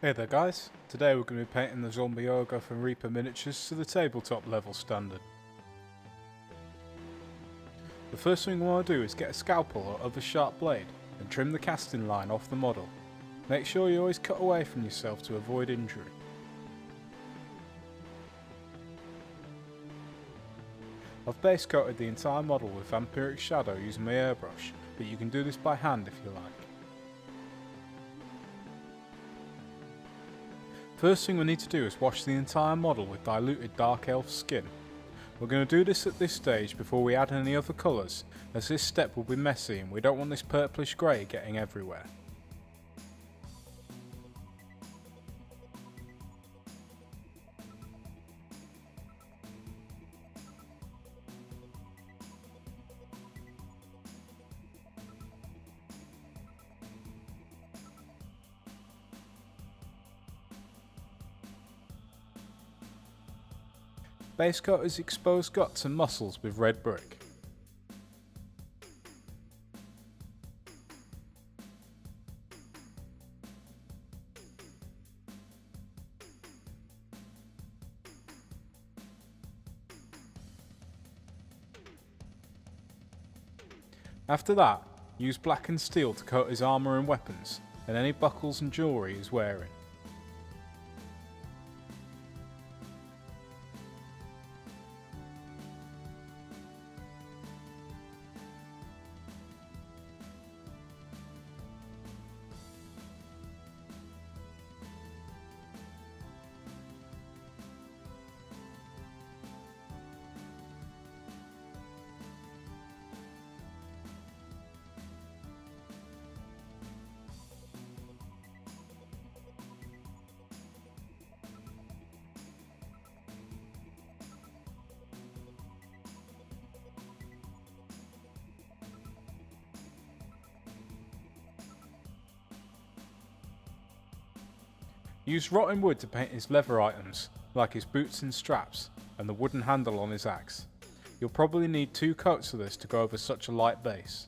Hey there guys, today we're going to be painting the Zombie Ogre from Reaper Miniatures to the tabletop level standard. The first thing we want to do is get a scalpel or other sharp blade and trim the casting line off the model. Make sure you always cut away from yourself to avoid injury. I've base coated the entire model with Vampiric shadow using my airbrush, but you can do this by hand if you like. First thing we need to do is wash the entire model with diluted dark elf skin. We're going to do this at this stage before we add any other colours, as this step will be messy and we don't want this purplish grey getting everywhere. Basecoat his exposed guts and muscles with red brick. After that, use blackened steel to coat his armour and weapons, and any buckles and jewellery he's wearing. Use rotten wood to paint his leather items, like his boots and straps, and the wooden handle on his axe. You'll probably need 2 coats of this to go over such a light base.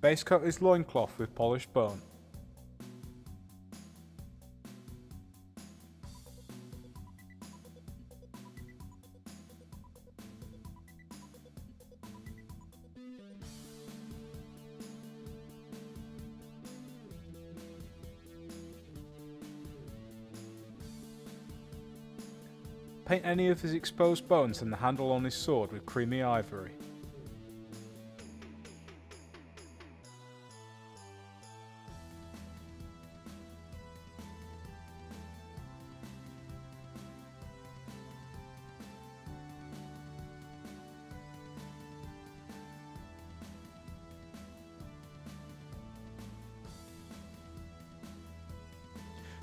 Base coat his loincloth with polished bone. Paint any of his exposed bones and the handle on his sword with creamy ivory.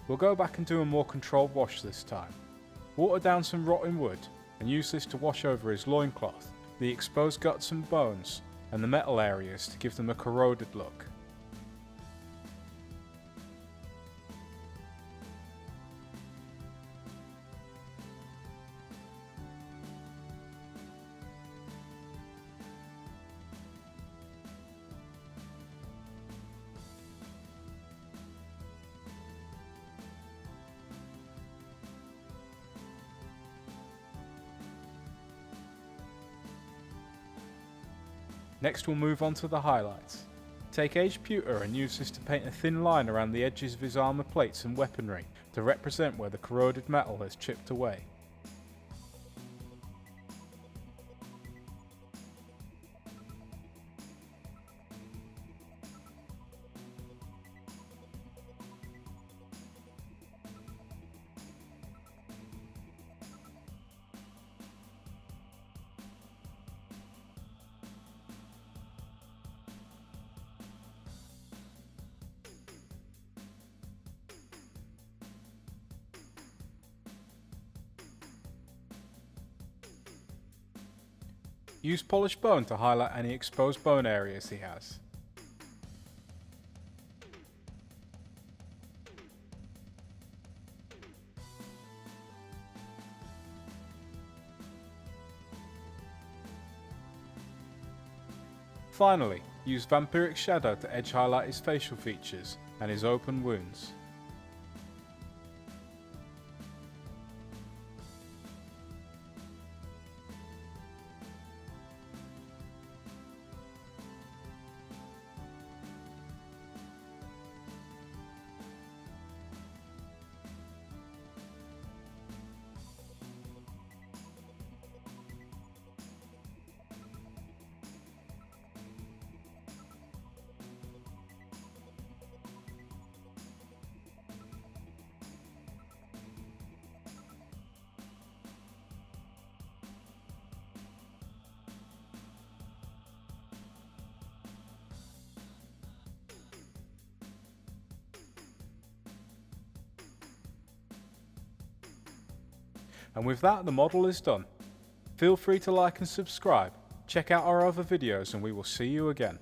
We'll go back and do a more controlled wash this time. Water down some rotten wood and use this to wash over his loincloth, the exposed guts and bones, and the metal areas to give them a corroded look. Next we'll move on to the highlights. Take aged pewter and use this to paint a thin line around the edges of his armour plates and weaponry to represent where the corroded metal has chipped away. Use polished bone to highlight any exposed bone areas he has. Finally, use Vampiric shadow to edge highlight his facial features and his open wounds. And with that, the model is done. Feel free to like and subscribe, check out our other videos, and we will see you again.